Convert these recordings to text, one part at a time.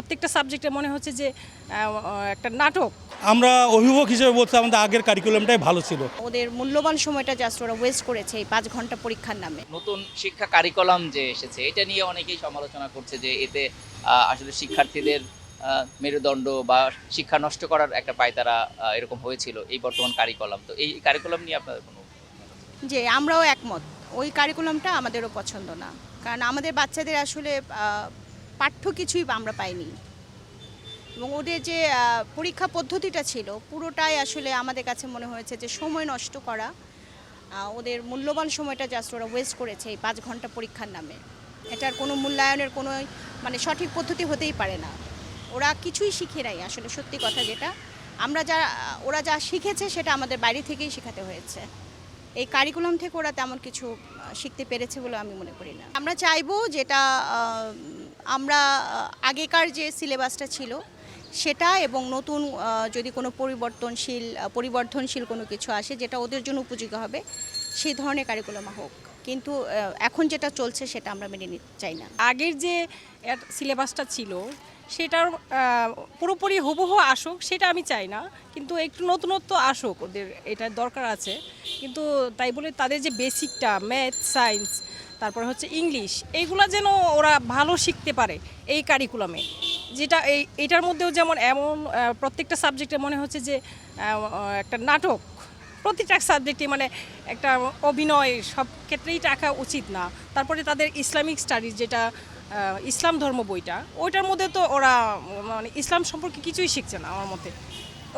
প্রত্যেকটা সাবজেক্টে মনে হচ্ছে যে একটা নাটক। আমরা অভিভাবক হিসেবে বলছি আমাদের আগের কারিকুলামটাই ভালো ছিল। ওদের মূল্যবান সময়টা জাস্ট ওরা ওয়েস্ট করেছে এই 5 ঘন্টা পরীক্ষার নামে। নতুন শিক্ষা কারিকুলাম যে এসেছে এটা নিয়ে অনেকেই সমালোচনা করছে যে এতে আসলে শিক্ষার্থীদের মেরুদণ্ড বা শিক্ষা নষ্ট করার একটা পায়তারা এরকম হয়েছিল এই বর্তমান কারিকুলাম। তো এই কারিকুলাম নিয়ে আপনাদের কোনো? যে আমরাও একমত, ওই কারিকুলামটা আমাদেরও পছন্দ না, কারণ আমাদের বাচ্চাদের আসলে পাঠ্য কিছুই আমরা পাইনি এবং ওদের যে পরীক্ষা পদ্ধতিটা ছিল পুরোটাই আসলে আমাদের কাছে মনে হয়েছে যে সময় নষ্ট করা। ওদের মূল্যবান সময়টা জাস্ট ওরা ওয়েস্ট করেছে এই 5 ঘন্টা পরীক্ষার নামে। এটার কোনো মূল্যায়নের কোনো মানে সঠিক পদ্ধতি হতেই পারে না। ওরা কিছুই শিখে নাই আসলে, সত্যি কথা যেটা ওরা যা শিখেছে সেটা আমাদের বাইরে থেকেই শেখাতে হয়েছে। এই কারিকুলাম থেকে ওরা তেমন কিছু শিখতে পেরেছে বলে আমি মনে করি না। আমরা চাইবো যেটা আমরা আগেকার যে সিলেবাসটা ছিল সেটা এবং নতুন যদি কোনো পরিবর্তনশীল কোনো কিছু আসে যেটা ওদের জন্য উপযোগী হবে সেই ধরনের কারিকুলাম হোক, কিন্তু এখন যেটা চলছে সেটা আমরা মেনে নিতে চাই না। আগের যে সিলেবাসটা ছিল সেটার পুরোপুরি হুবহু আসুক সেটা আমি চাই না, কিন্তু একটু নতুনত্ব আসুক, ওদের এটা দরকার আছে। কিন্তু তাই বলে তাদের যে বেসিকটা ম্যাথ সায়েন্স তারপর হচ্ছে ইংলিশ এইগুলা যেন ওরা ভালো শিখতে পারে এই কারিকুলামে, যেটা এটার মধ্যেও যেমন এমন প্রত্যেকটা সাবজেক্টে মনে হচ্ছে যে একটা নাটক। প্রতিটা সাবজেক্টে মানে একটা অভিনয় সব ক্ষেত্রেই রাখা উচিত না। তারপরে তাদের ইসলামিক স্টাডিজ যেটা ইসলাম ধর্ম বইটা, ওইটার মধ্যে তো ওরা মানে ইসলাম সম্পর্কে কিছুই শিখছে না আমার মতে।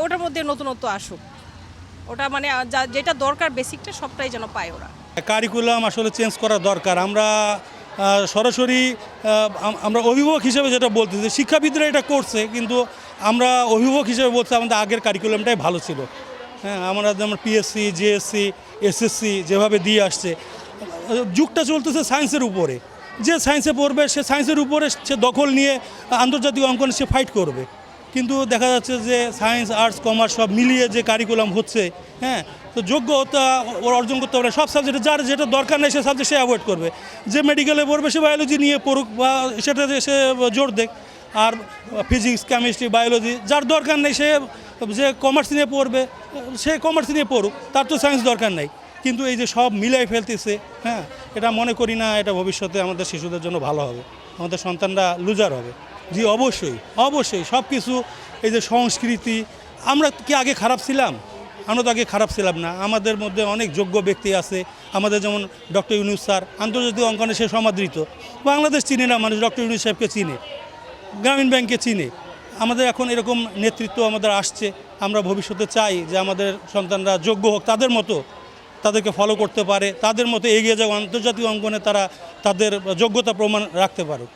ওটার মধ্যে নতুনত্ব আসুক, ওটা মানে যেটা দরকার বেসিকটা সবটাই যেন পায় ওরা। কারিকুলাম আসলে চেঞ্জ করা দরকার। আমরা সরাসরি আমরা অভিভাবক হিসেবে যেটা বলতেছি, শিক্ষাবিদরা এটা করছে, কিন্তু আমরা অভিভাবক হিসেবে বলছি আমাদের আগের কারিকুলামটাই ভালো ছিল। হ্যাঁ, আমরা যেমন পিএসসি জিএসসি এসএসসি যেভাবে দিয়ে আসছে, যুগটা চলতেছে সায়েন্সের উপরে। যে সায়েন্সে পড়বে সে সায়েন্সের উপরে সে দখল নিয়ে আন্তর্জাতিক অঙ্কনে সে ফাইট করবে, কিন্তু দেখা যাচ্ছে যে সায়েন্স আর্টস কমার্স সব মিলিয়ে যে কারিকুলাম হচ্ছে, হ্যাঁ, তো যোগ্যতা অর্জন করতে পারে সব সাবজেক্টে। যার যেটা দরকার নেই সে সাবজেক্ট সে অ্যাভয়েড করবে। যে মেডিকেলে পড়বে সে বায়োলজি নিয়ে পড়ুক বা সেটাতে সে জোর দেখ। আর ফিজিক্স কেমিস্ট্রি বায়োলজি যার দরকার নেই সে যে কমার্স নিয়ে পড়বে সে কমার্স নিয়ে পড়ুক, তার তো সায়েন্স দরকার নেই। কিন্তু এই যে সব মিলাই ফেলতেছে, হ্যাঁ, এটা মনে করি না এটা ভবিষ্যতে আমাদের শিশুদের জন্য ভালো হবে, আমাদের সন্তানরা লুজার হবে। জি অবশ্যই অবশ্যই সব কিছু। এই যে সংস্কৃতি, আমরা কি আগে খারাপ ছিলাম? আমরা তো আগে খারাপ ছিলাম না। আমাদের মধ্যে অনেক যোগ্য ব্যক্তি আছে। আমাদের যেমন ডক্টর ইউনূস স্যার আন্তর্জাতিক অঙ্কনে সে সমাদৃত। বাংলাদেশ চিনে না মানুষ ডক্টর ইউনূস সাহেবকে চিনে, গ্রামীণ ব্যাংকে চিনে। আমাদের এখন এরকম নেতৃত্ব আমাদের আসছে। আমরা ভবিষ্যতে চাই যে আমাদের সন্তানরা যোগ্য হোক, তাদের মতো তাদেরকে ফলো করতে পারে, তাদের মতো এগিয়ে যাওয়া, আন্তর্জাতিক অঙ্কনে তারা তাদের যোগ্যতা প্রমাণ রাখতে পারুক।